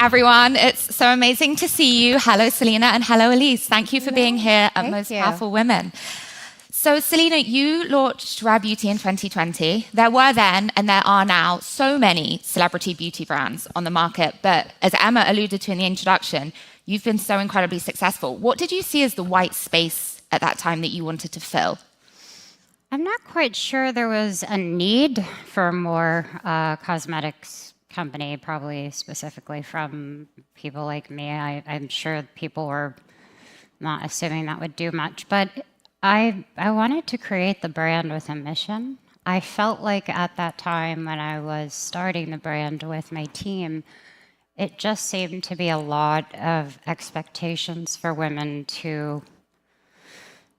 everyone. It's so amazing to see you. Hello, Selena, and hello, Elise. Thank you for being here at Most Powerful Women. So, Selena, you launched Rare Beauty in 2020. There were then, and there are now, so many celebrity beauty brands on the market. But as Emma alluded to in the introduction, you've been so incredibly successful. What did you see as the white space at that time that you wanted to fill? I'm not quite sure there was a need for more cosmetics company, probably specifically from people like me. I'm sure people were not assuming that would do much, but I wanted to create the brand with a mission. I felt like at that time when I was starting the brand with my team, it just seemed to be a lot of expectations for women to,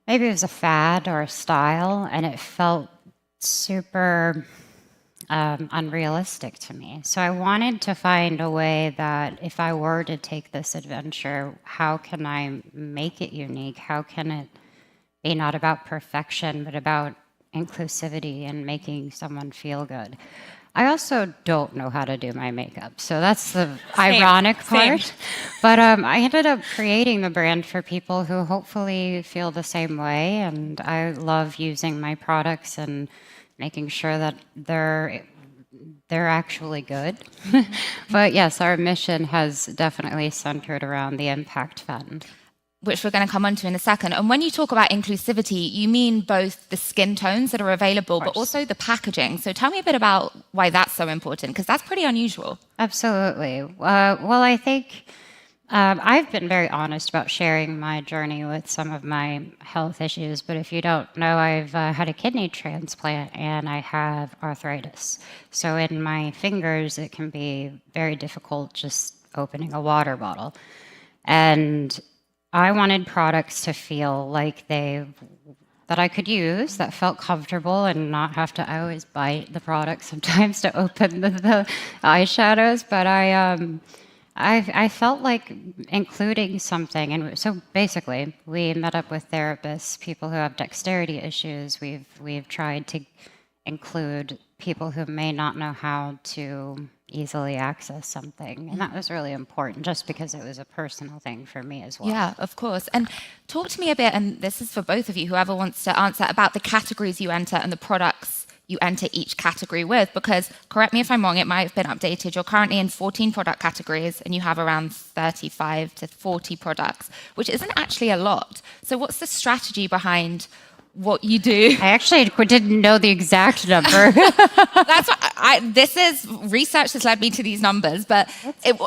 maybe it was a fad or a style, and it felt super unrealistic to me. So I wanted to find a way that if I were to take this adventure, how can I make it unique? How can it be not about perfection, but about inclusivity and making someone feel good? I also don't know how to do my makeup, so that's the ironic part. But I ended up creating the brand for people who hopefully feel the same way, and I love using my products and making sure that they're actually good. But yes, our mission has definitely centered around the Impact Fund, which we're going to come on to in a second. And when you talk about inclusivity, you mean both the skin tones that are available, but also the packaging. So tell me a bit about why that's so important, because that's pretty unusual. Absolutely. Well, I think I've been very honest about sharing my journey with some of my health issues, but if you don't know, I've had a kidney transplant and I have arthritis. So in my fingers, it can be very difficult just opening a water bottle. And I wanted products to feel like that I could use, that felt comfortable and not have to, I always bite the product sometimes to open the eyeshadows, but I felt like including something. And so basically, we met up with therapists, people who have dexterity issues. We've tried to include people who may not know how to easily access something. And that was really important just because it was a personal thing for me as well. Yeah, of course. And talk to me a bit, and this is for both of you, whoever wants to answer, about the categories you enter and the products you enter each category with, because correct me if I'm wrong, it might have been updated. You're currently in 14 product categories and you have around 35 to 40 products, which isn't actually a lot. So what's the strategy behind what you do? I actually didn't know the exact number. That's what this is research that's led me to these numbers, but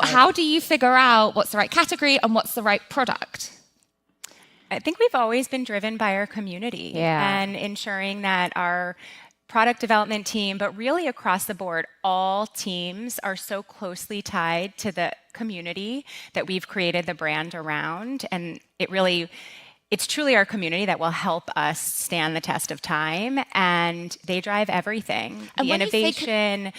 how do you figure out what's the right category and what's the right product? I think we've always been driven by our community and ensuring that our product development team, but really across the board, all teams are so closely tied to the community that we've created the brand around. And it's truly our community that will help us stand the test of time, and they drive everything. And the innovation,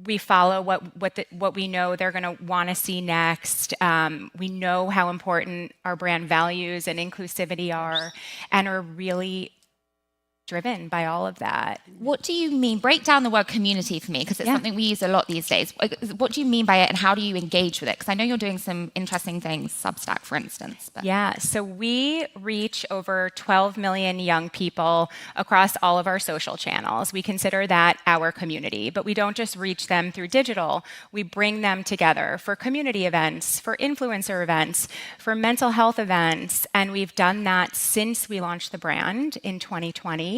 we follow what we know they're going to want to see next. We know how important our brand values and inclusivity are, and are really driven by all of that. What do you mean? Break down the word community for me, because it's something we use a lot these days. What do you mean by it, and how do you engage with it? Because I know you're doing some interesting things, Substack, for instance. But. Yeah, so we reach over 12 million young people across all of our social channels. We consider that our community, but we don't just reach them through digital. We bring them together for community events, for influencer events, for mental health events, and we've done that since we launched the brand in 2020.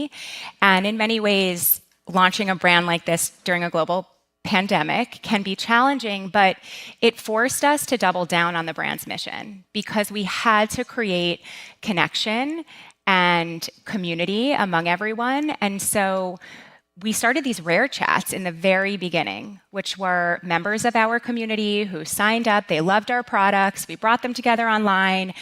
And in many ways, launching a brand like this during a global pandemic can be challenging, but it forced us to double down on the brand's mission because we had to create connection and community among everyone. And so we started these rare chats in the very beginning, which were members of our community who signed up. They loved our products. We brought them together online.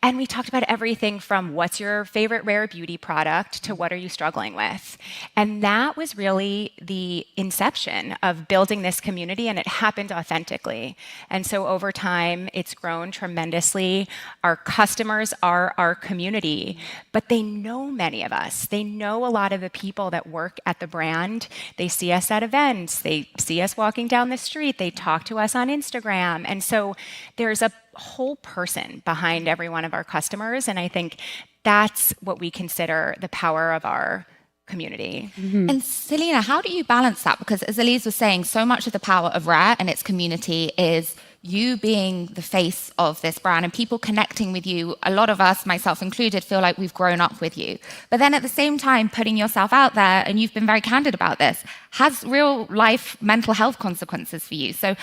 And we talked about everything from what's your favorite rare beauty product to what are you struggling with. And that was really the inception of building this community, and it happened authentically. And so over time, it's grown tremendously. Our customers are our community, but they know many of us. They know a lot of the people that work at the brand. They see us at events. They see us walking down the street. They talk to us on Instagram. And so there's a whole person behind every one of our customers. And I think that's what we consider the power of our community. And Selena, how do you balance that? Because as Elise was saying, so much of the power of Rare and its community is you being the face of this brand and people connecting with you. A lot of us, myself included, feel like we've grown up with you. But then at the same time, putting yourself out there, and you've been very candid about this, has real life mental health consequences for you. So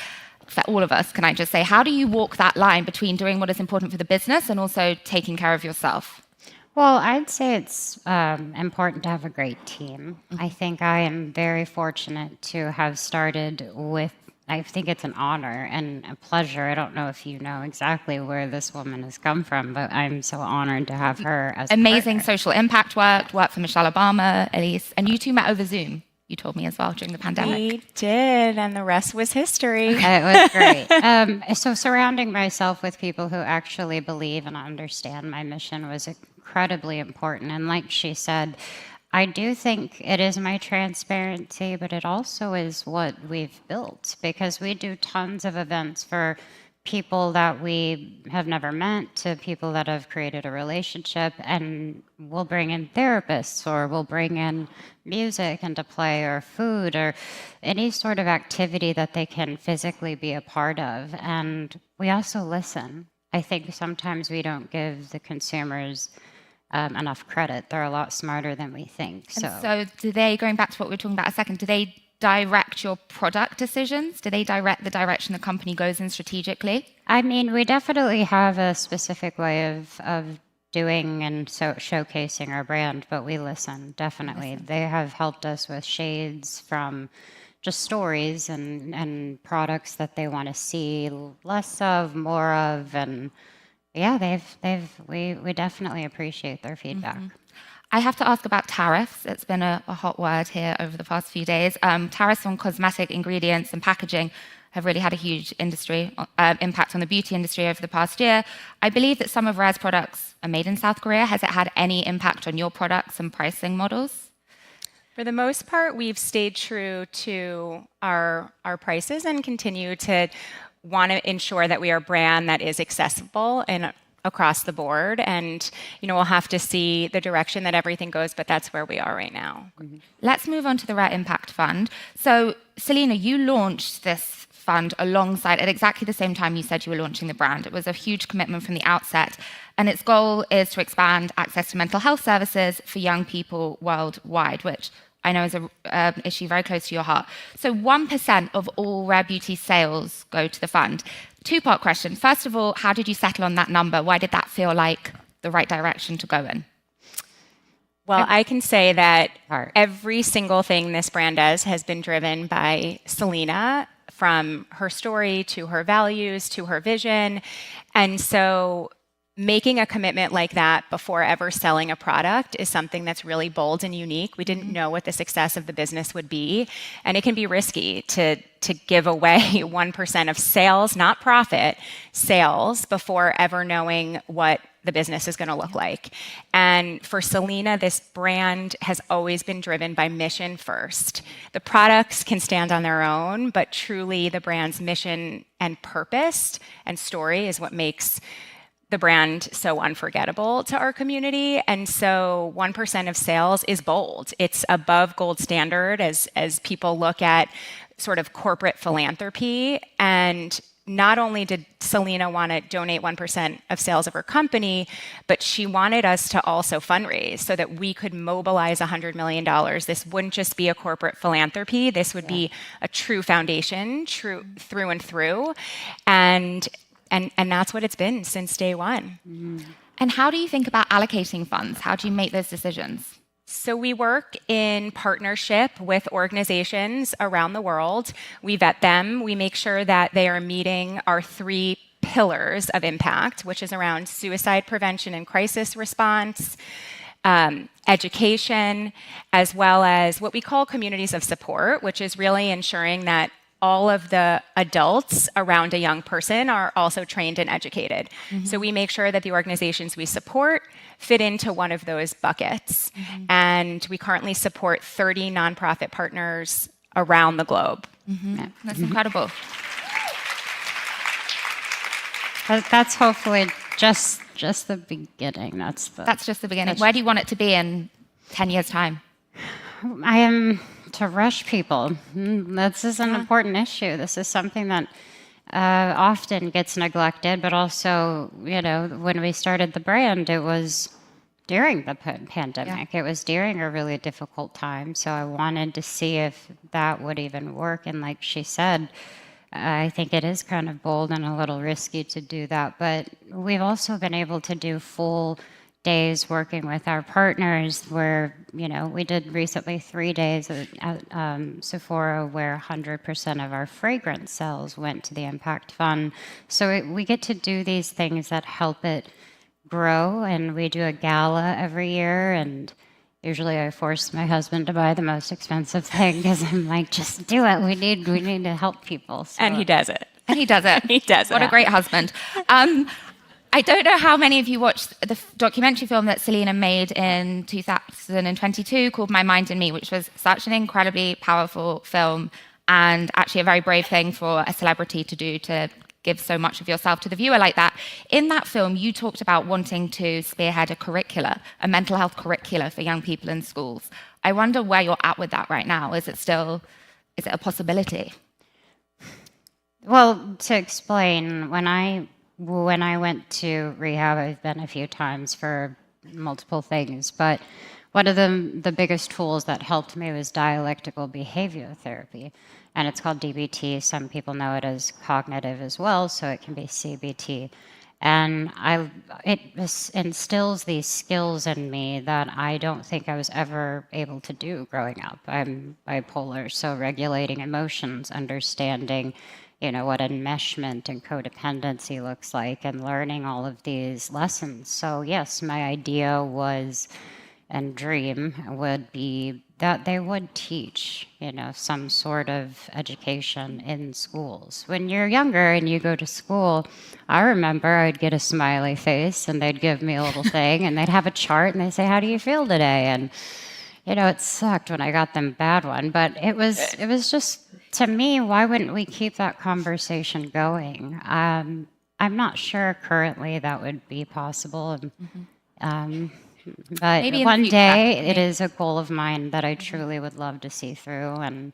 for all of us, can I just say, how do you walk that line between doing what is important for the business and also taking care of yourself? Well, I'd say it's important to have a great team. I think I am very fortunate to have started with, I think it's an honor and a pleasure. I don't know if you know exactly where this woman has come from, but I'm so honored to have her as amazing a partner. social impact work for Michelle Obama, Elise, and you two met over Zoom. You told me as well during the pandemic. We did, and the rest was history. It was great. So surrounding myself with people who actually believe and understand my mission was incredibly important. And like she said, I do think it is my transparency, but it also is what we've built, because we do tons of events for people that we have never met to people that have created a relationship, and we'll bring in therapists or we'll bring in music into play or food or any sort of activity that they can physically be a part of. And we also listen. I think sometimes we don't give the consumers enough credit. They're a lot smarter than we think. And so do they, going back to what we were talking about a second, do they direct your product decisions? Do they direct the direction the company goes in strategically? I mean, we definitely have a specific way of doing and showcasing our brand, but we listen, definitely. They have helped us with shades from just stories and products that they want to see less of, more of, and yeah, we definitely appreciate their feedback. I have to ask about tariffs. It's been a hot word here over the past few days. Tariffs on cosmetic ingredients and packaging have really had a huge impact on the beauty industry over the past year. I believe that some of Rare's products are made in South Korea. Has it had any impact on your products and pricing models? For the most part, we've stayed true to our prices and continue to want to ensure that we are a brand that is accessible and across the board. And, we'll have to see the direction that everything goes, but that's where we are right now. Let's move on to the Rare Impact Fund. So, Selena, you launched this fund alongside, at exactly the same time you said you were launching the brand. It was a huge commitment from the outset. And its goal is to expand access to mental health services for young people worldwide, which I know is an issue very close to your heart. So 1% of all Rare Beauty sales go to the fund. Two-part question. First of all, how did you settle on that number? Why did that feel like the right direction to go in? Well, I can say that every single thing this brand does has been driven by Selena, from her story to her values to her vision. And so making a commitment like that before ever selling a product is something that's really bold and unique. We didn't know what the success of the business would be, and it can be risky to give away 1% of sales, not profit, sales, before ever knowing what the business is going to look like. And for Selena, this brand has always been driven by mission first. The products can stand on their own, but truly the brand's mission and purpose and story is what makes the brand so unforgettable to our community. And so 1% of sales is bold. It's above gold standard as people look at sort of corporate philanthropy. And not only did Selena want to donate 1% of sales of her company, but she wanted us to also fundraise so that we could mobilize $100 million. This wouldn't just be a corporate philanthropy. This would be a true foundation, true through and through. And that's what it's been since day one. And how do you think about allocating funds? How do you make those decisions? So we work in partnership with organizations around the world. We vet them. We make sure that they are meeting our 3 pillars of impact, which is around suicide prevention and crisis response, education, as well as what we call communities of support, which is really ensuring that all of the adults around a young person are also trained and educated. So we make sure that the organizations we support fit into one of those buckets. And we currently support 30 nonprofit partners around the globe. That's incredible. That's hopefully just the beginning. That's just the beginning. Where do you want it to be in 10 years' time? I am to rush people. This is an important issue. This is something that often gets neglected, but also, when we started the brand, it was during the pandemic. It was during a really difficult time. So I wanted to see if that would even work. And like she said, I think it is kind of bold and a little risky to do that. But we've also been able to do full days working with our partners where, we did recently 3 days at Sephora where 100% of our fragrance sales went to the Impact Fund. So we get to do these things that help it grow, and we do a gala every year, and usually I force my husband to buy the most expensive thing because I'm like, just do it. We need to help people. So. And he does it. He does it. He does it. What a great husband. I don't know how many of you watched the documentary film that Selena made in 2022 called My Mind and Me, which was such an incredibly powerful film and actually a very brave thing for a celebrity to do, to give so much of yourself to the viewer like that. In that film, you talked about wanting to spearhead a mental health curricula for young people in schools. I wonder where you're at with that right now. Is it a possibility? Well, to explain, when I went to rehab, I've been a few times for multiple things, but one of the biggest tools that helped me was dialectical behavior therapy, and it's called DBT. Some people know it as cognitive as well, so it can be CBT. And it instills these skills in me that I don't think I was ever able to do growing up. I'm bipolar, so regulating emotions, understanding what enmeshment and codependency looks like, and learning all of these lessons. So yes, my idea was, and dream would be, that they would teach, some sort of education in schools. When you're younger and you go to school, I remember I'd get a smiley face and they'd give me a little thing and they'd have a chart and they'd say, how do you feel today? And, it sucked when I got them a bad one, but it was just, to me, why wouldn't we keep that conversation going? I'm not sure currently that would be possible. But maybe one day it is a goal of mine that I truly would love to see through, and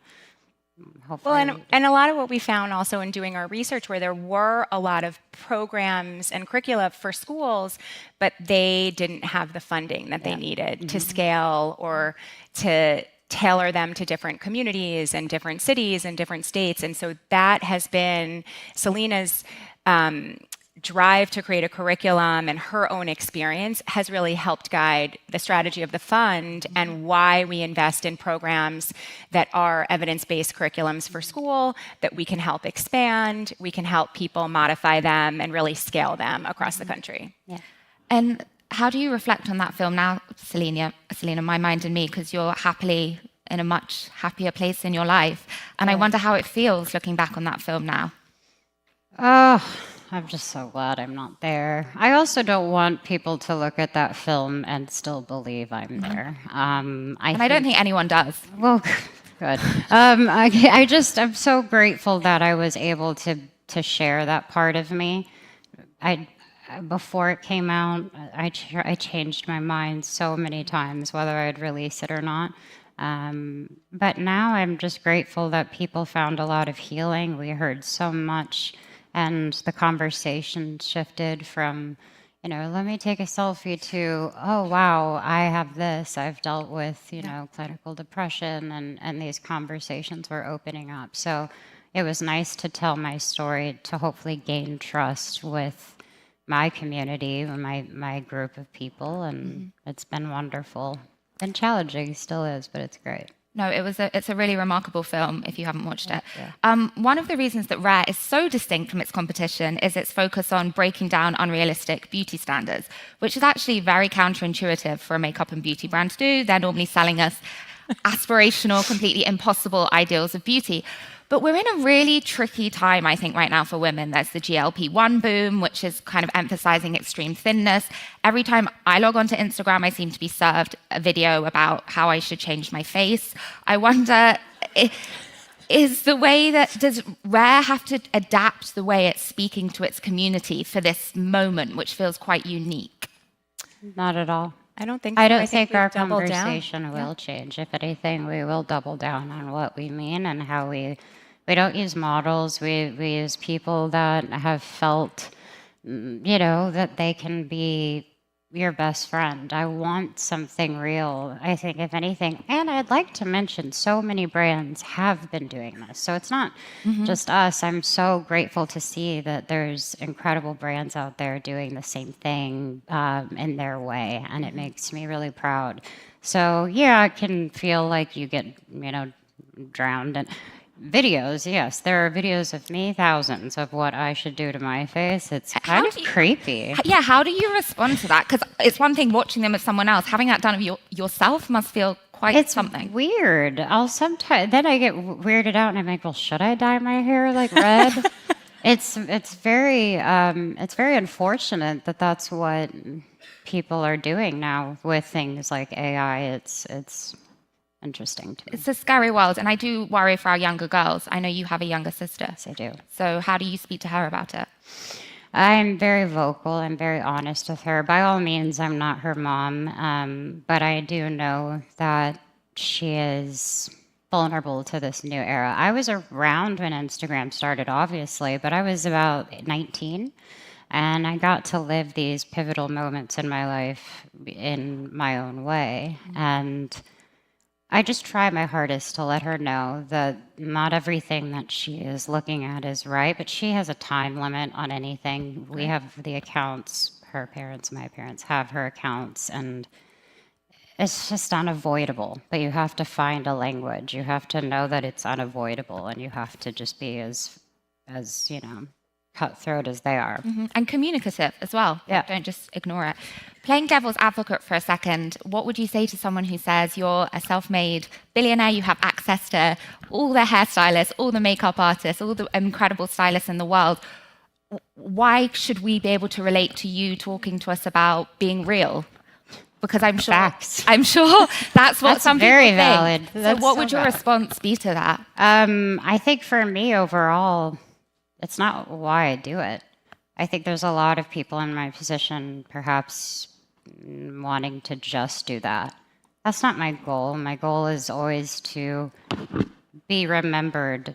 hopefully. Well, and a lot of what we found also in doing our research, where there were a lot of programs and curricula for schools, but they didn't have the funding that they needed to scale or to tailor them to different communities and different cities and different states. And so that has been Selena's drive to create a curriculum, and her own experience has really helped guide the strategy of the fund and why we invest in programs that are evidence-based curriculums for school that we can help expand, we can help people modify them and really scale them across the country. Yeah. And how do you reflect on that film now, Selena, My Mind and Me, because you're happily in a much happier place in your life? And I wonder how it feels looking back on that film now. I'm just so glad I'm not there. I also don't want people to look at that film and still believe I'm there. I don't think anyone does. Well, good. I'm so grateful that I was able to share that part of me. Before it came out, I changed my mind so many times whether I'd release it or not. But now I'm just grateful that people found a lot of healing. We heard so much. And the conversation shifted from, let me take a selfie to, oh, wow, I have this. I've dealt with, clinical depression, and these conversations were opening up. So it was nice to tell my story to hopefully gain trust with my community, my group of people. And it's been wonderful and challenging, still is, but it's great. No, it's a really remarkable film if you haven't watched it. One of the reasons that Rare is so distinct from its competition is its focus on breaking down unrealistic beauty standards, which is actually very counterintuitive for a makeup and beauty brand to do. They're normally selling us aspirational, completely impossible ideals of beauty. But we're in a really tricky time, I think, right now for women. There's the GLP-1 boom, which is kind of emphasizing extreme thinness. Every time I log onto Instagram, I seem to be served a video about how I should change my face. I wonder, does Rare have to adapt the way it's speaking to its community for this moment, which feels quite unique? Not at all. I don't think so. I don't think we've our doubled conversation will change. If anything, we will double down on what we mean and how we don't use models. We use people that have felt, that they can be your best friend. I want something real. I think if anything, and I'd like to mention so many brands have been doing this. So it's not just us. I'm so grateful to see that there's incredible brands out there doing the same thing in their way. And it makes me really proud. So yeah, it can feel like you get, drowned in videos. Yes, there are videos of me, thousands, of what I should do to my face. It's kind of creepy. Yeah, how do you respond to that? Because it's one thing watching them with someone else. Having that done of yourself must feel quite something. It's weird. Then I get weirded out and I'm like, well, should I dye my hair like red? It's very unfortunate that that's what people are doing now with things like AI. It's interesting to me. It's a scary world, and I do worry for our younger girls. I know you have a younger sister. Yes, I do. So how do you speak to her about it? I'm very vocal. I'm very honest with her. By all means, I'm not her mom, but I do know that she is vulnerable to this new era. I was around when Instagram started, obviously, but I was about 19, and I got to live these pivotal moments in my life in my own way. And I just try my hardest to let her know that not everything that she is looking at is right, but she has a time limit on anything. We have the accounts, her parents, my parents have her accounts, and it's just unavoidable. But you have to find a language. You have to know that it's unavoidable, and you have to just be as cutthroat as they are. And communicative as well. Yeah. Don't just ignore it. Playing devil's advocate for a second, what would you say to someone who says you're a self-made billionaire, you have access to all the hairstylists, all the makeup artists, all the incredible stylists in the world? Why should we be able to relate to you talking to us about being real? Because I'm sure that's what some people very think. valid. So That's what would so your valid. response be to that? I think for me overall, it's not why I do it. I think there's a lot of people in my position perhaps wanting to just do that. That's not my goal. My goal is always to be remembered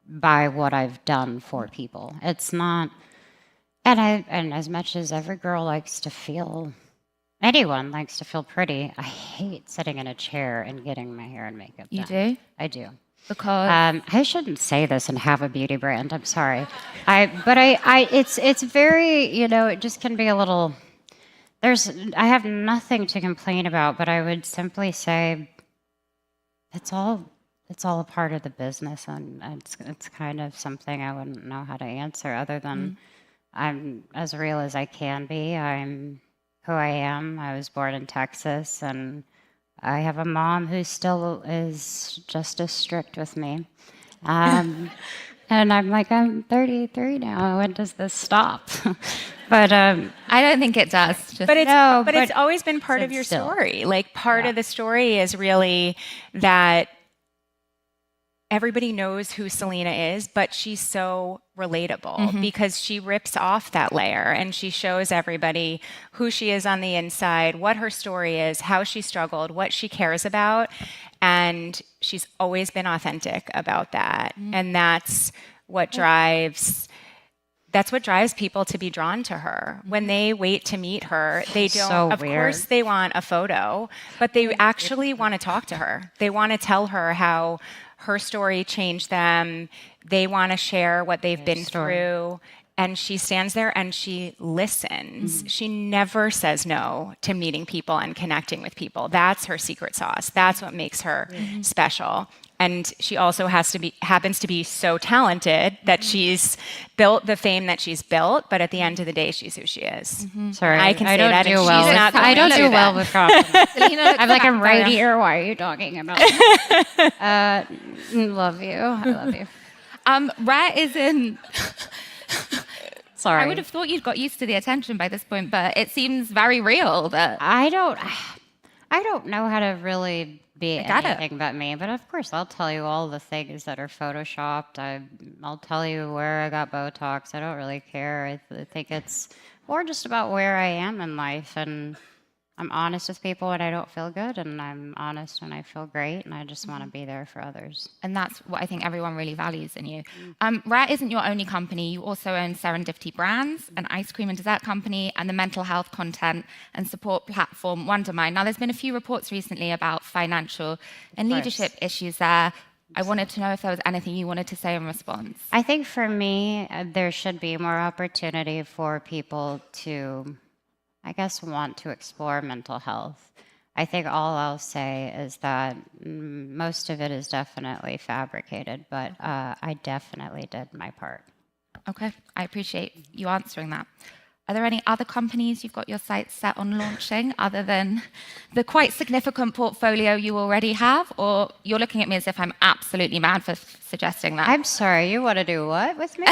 by what I've done for people. It's not, and as much as every girl likes to feel, anyone likes to feel pretty, I hate sitting in a chair and getting my hair and makeup done. You do? I do. Because I shouldn't say this and have a beauty brand. I'm sorry. It's very, it just can be a little. I have nothing to complain about, but I would simply say it's all a part of the business, and it's kind of something I wouldn't know how to answer other than I'm as real as I can be. I'm who I am. I was born in Texas, and I have a mom who still is just as strict with me. And I'm like, I'm 33 now. When does this stop? But I don't think it does. But it's always been part of your story. Like part of the story is really that everybody knows who Selena is, but she's so relatable because she rips off that layer and she shows everybody who she is on the inside, what her story is, how she struggled, what she cares about. And she's always been authentic about that. And that's what drives people to be drawn to her. When they wait to meet her, they don't, course they want a photo, but they actually want to talk to her. They want to tell her how her story changed them. They want to share what they've been through. and she stands there and she listens. She never says no to meeting people and connecting with people. That's her secret sauce. That's what makes her special. And she also happens to be so talented that she's built the fame that she's built. But at the end of the day, she's who she is. Sorry, I can say don't that. do and well. she's not I don't going do to well that. with compliments. Selena looks I'm like, I'm back right there. here. Why are you talking about? Love you. I love you. Rhett is in. Sorry. I would have thought you'd got used to the attention by this point, but it seems very real that. I don't know how to really be got it. anything but me, but of course I'll tell you all the things that are photoshopped. I'll tell you where I got Botox. I don't really care. I think it's more just about where I am in life, and I'm honest with people when I don't feel good, and I'm honest when I feel great, and I just want to be there for others. And that's what I think everyone really values in you. Rhett isn't your only company. You also own Serendipity Brands, an ice cream and dessert company, and the mental health content and support platform Wondermind. Now, there's been a few reports recently about financial and leadership issues there. I wanted to know if there was anything you wanted to say in response. I think for me, there should be more opportunity for people to, I guess, want to explore mental health. I think all I'll say is that most of it is definitely fabricated, but I definitely did my part. Okay, I appreciate you answering that. Are there any other companies you've got your sights set on launching other than the quite significant portfolio you already have? Or you're looking at me as if I'm absolutely mad for suggesting that? I'm sorry, you want to do what with me?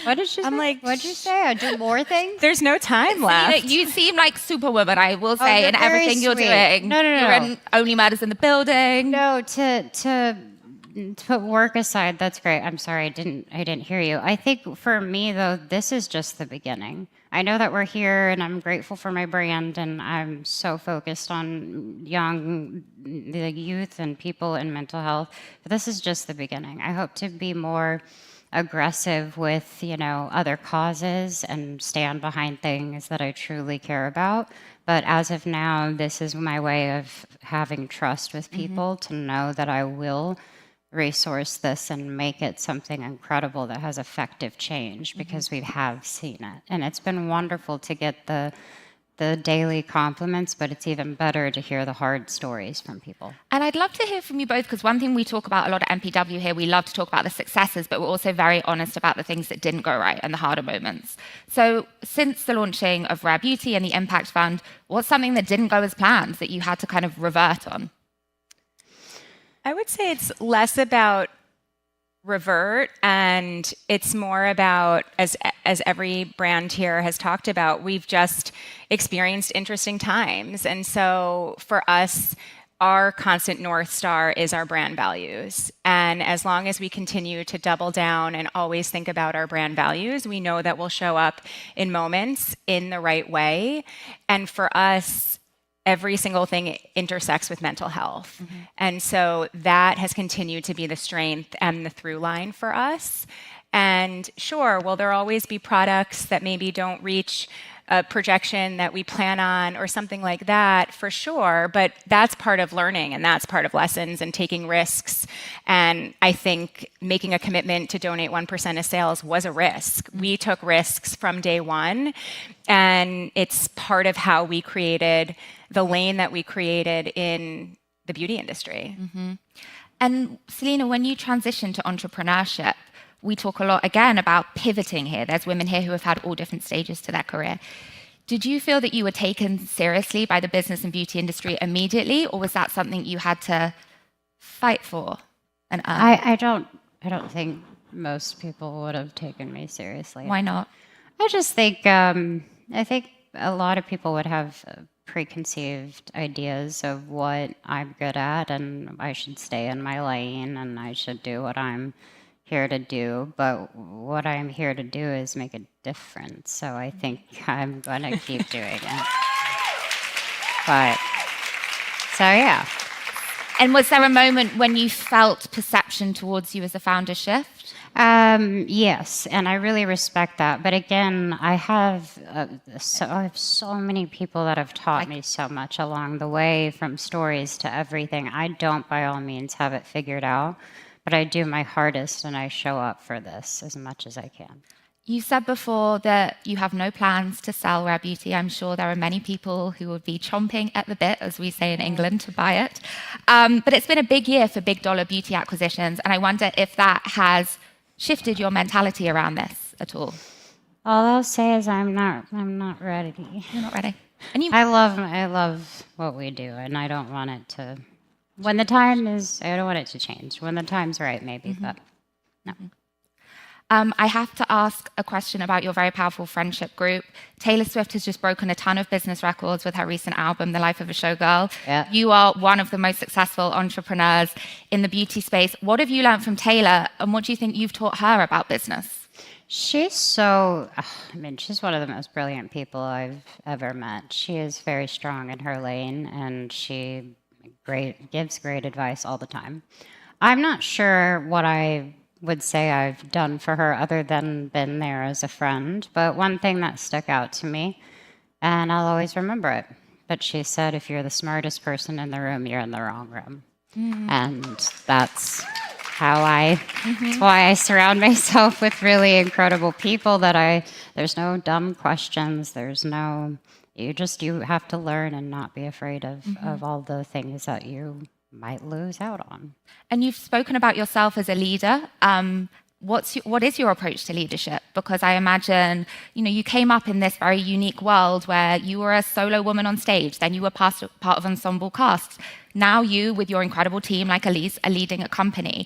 What did you say? I'm like, What'd you say? I do more things? There's no time left. You seem like Superwoman, I will say, you're in very everything you're sweet. doing. No. You're in Only Murders in the Building. No, to put work aside, that's great. I'm sorry, I didn't hear you. I think for me though, this is just the beginning. I know that we're here, and I'm grateful for my brand, and I'm so focused on the youth and people in mental health. But this is just the beginning. I hope to be more aggressive with other causes and stand behind things that I truly care about. But as of now, this is my way of having trust with people to know that I will resource this and make it something incredible that has effective change, because we have seen it. And it's been wonderful to get the daily compliments, but it's even better to hear the hard stories from people. And I'd love to hear from you both, because one thing we talk about a lot at MPW here, we love to talk about the successes, but we're also very honest about the things that didn't go right and the harder moments. So since the launching of Rare Beauty and the Impact Fund, what's something that didn't go as planned that you had to kind of revert on? I would say it's less about revert, and it's more about, as every brand here has talked about, we've just experienced interesting times. And so for us, our constant North Star is our brand values. And as long as we continue to double down and always think about our brand values, we know that we'll show up in moments in the right way. And for us, every single thing intersects with mental health. And so that has continued to be the strength and the through line for us. And sure, will there always be products that maybe don't reach a projection that we plan on or something like that, for sure, but that's part of learning, and that's part of lessons and taking risks. And I think making a commitment to donate 1% of sales was a risk. We took risks from day one, and it's part of how we created the lane that we created in the beauty industry. And Selena, when you transition to entrepreneurship, we talk a lot, again, about pivoting here. There's women here who have had all different stages to their career. Did you feel that you were taken seriously by the business and beauty industry immediately, or was that something you had to fight for and earn? I don't think most people would have taken me seriously. Why not? I just think I think a lot of people would have preconceived ideas of what I'm good at, and I should stay in my lane, and I should do what I'm here to do. But what I'm here to do is make a difference. So I think I'm going to keep doing it. But so yeah. And was there a moment when you felt perception towards you as a founder shift? Yes, and I really respect that. But again, I have so many people that have taught me so much along the way, from stories to everything. I don't, by all means, have it figured out, but I do my hardest, and I show up for this as much as I can. You said before that you have no plans to sell Rare Beauty. I'm sure there are many people who would be chomping at the bit, as we say in England, to buy it. But it's been a big year for big dollar beauty acquisitions, and I wonder if that has shifted your mentality around this at all. All I'll say is I'm not ready. You're not ready. And you, I love what we do, and I don't want it to. When the time is, I don't want it to change. When the time's right, maybe, but no. I have to ask a question about your very powerful friendship group. Taylor Swift has just broken a ton of business records with her recent album, The Life of a Showgirl. Yeah. You are one of the most successful entrepreneurs in the beauty space. What have you learned from Taylor, and what do you think you've taught her about business? She's she's one of the most brilliant people I've ever met. She is very strong in her lane, and she gives great advice all the time. I'm not sure what I would say I've done for her other than been there as a friend. But one thing that stuck out to me, and I'll always remember it, but she said, if you're the smartest person in the room, you're in the wrong room. And that's that's why I surround myself with really incredible people there's no dumb questions. You have to learn and not be afraid of all the things that you might lose out on. And you've spoken about yourself as a leader. What is your approach to leadership? Because I imagine, you came up in this very unique world where you were a solo woman on stage, then you were part of ensemble casts. Now you, with your incredible team like Elise, are leading a company.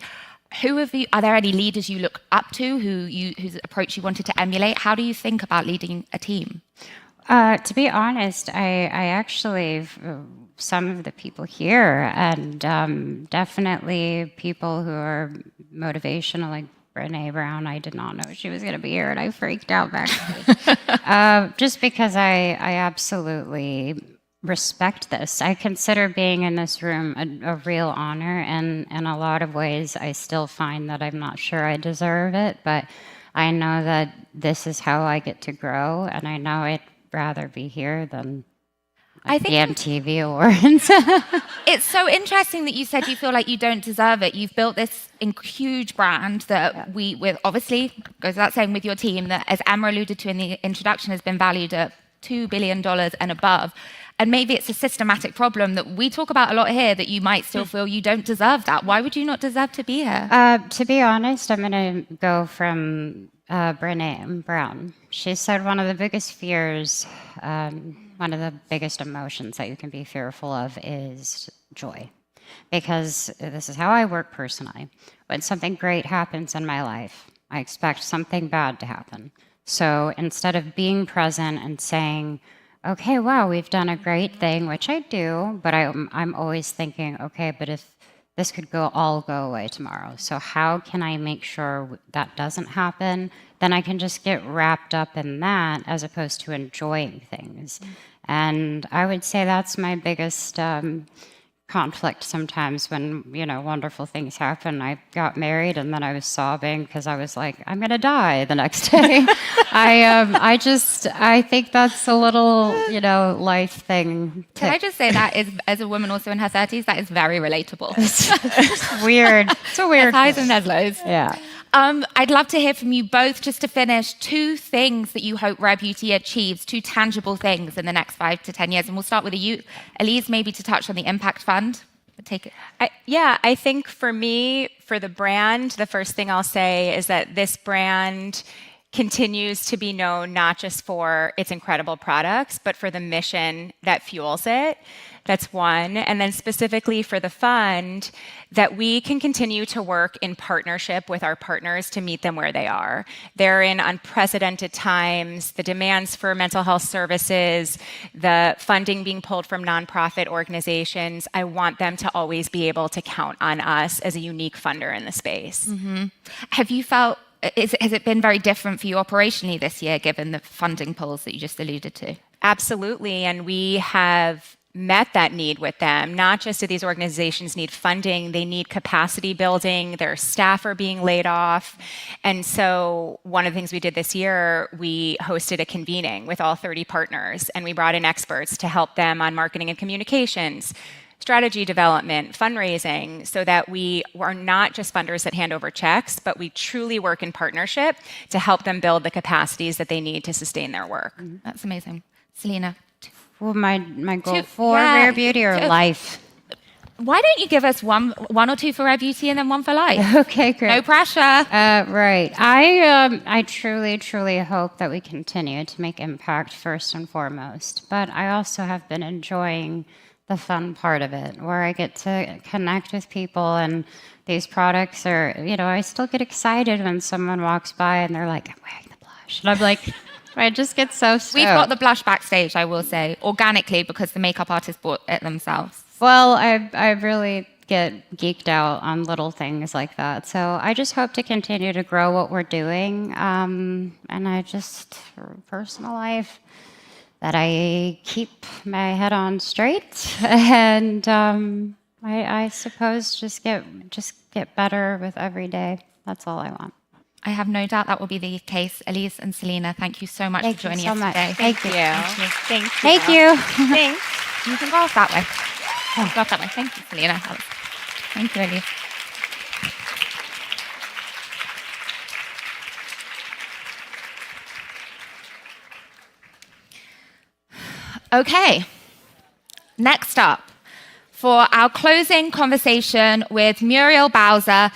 Are there any leaders you look up to whose approach you wanted to emulate? How do you think about leading a team? To be honest, I actually, some of the people here, and definitely people who are motivational, like Brene Brown. I did not know she was going to be here, and I freaked out backstage. Just because I absolutely respect this. I consider being in this room a real honor, and in a lot of ways, I still find that I'm not sure I deserve it, but I know that this is how I get to grow, and I know I'd rather be here than the MTV Awards. It's so interesting that you said you feel like you don't deserve it. You've built this huge brand that with obviously, goes without saying, with your team, that, as Emma alluded to in the introduction, has been valued at $2 billion and above. And maybe it's a systematic problem that we talk about a lot here, that you might still feel you don't deserve that. Why would you not deserve to be here? To be honest, I'm going to go from Brene Brown. She said one of the biggest fears, one of the biggest emotions that you can be fearful of is joy. Because this is how I work personally. When something great happens in my life, I expect something bad to happen. So instead of being present and saying, okay, wow, we've done a great thing, which I do, but I'm always thinking, okay, but if this could all go away tomorrow, so how can I make sure that doesn't happen? Then I can just get wrapped up in that as opposed to enjoying things. And I would say that's my biggest conflict sometimes when, wonderful things happen. I got married and then I was sobbing because I was like, I'm going to die the next day. I think that's a little, life thing. Can I just say that is, as a woman also in her 30s, that is very relatable. It's weird. It's a weird There's highs and there's lows. Yeah. I'd love to hear from you both, just to finish, 2 things that you hope Rare Beauty achieves, 2 tangible things in the next 5 to 10 years. And we'll start with you, Elise, maybe to touch on the Impact Fund. Take it. I think for me, for the brand, the first thing I'll say is that this brand continues to be known not just for its incredible products, but for the mission that fuels it. That's one. And then specifically for the fund, that we can continue to work in partnership with our partners to meet them where they are. They're in unprecedented times, the demands for mental health services, the funding being pulled from nonprofit organizations. I want them to always be able to count on us as a unique funder in the space. Mm-hmm. Have you felt, has it been very different for you operationally this year, given the funding pulls that you just alluded to? Absolutely. And we have met that need with them. Not just do these organizations need funding, they need capacity building, their staff are being laid off. And so one of the things we did this year, we hosted a convening with all 30 partners, and we brought in experts to help them on marketing and communications, strategy development, fundraising, so that we are not just funders that hand over checks, but we truly work in partnership to help them build the capacities that they need to sustain their work. That's amazing. Selena? Well, my goal Two. for Yeah, Rare Beauty or two. life? Why don't you give us one or two for Rare Beauty and then one for life? Okay, great. No pressure. Right. I truly hope that we continue to make impact first and foremost. But I also have been enjoying the fun part of it, where I get to connect with people, and these products are, I still get excited when someone walks by and they're like, "I'm wearing the blush," and I'm like, I just get so stoked. We've got the blush backstage, I will say, organically, because the makeup artist bought it themselves. Well, I really get geeked out on little things like that. So I just hope to continue to grow what we're doing. And I just, for personal life, that I keep my head on straight, and I suppose just get better with every day. That's all I want. I have no doubt that will be the case. Elise and Selena, thank you so much for joining us today. Thank you. Thank you. Thank you. Thanks. You can go off that way. Go off that way. Thank you, Selena. Thank you, Elise. Okay. Next up, for our closing conversation with Muriel Bowser,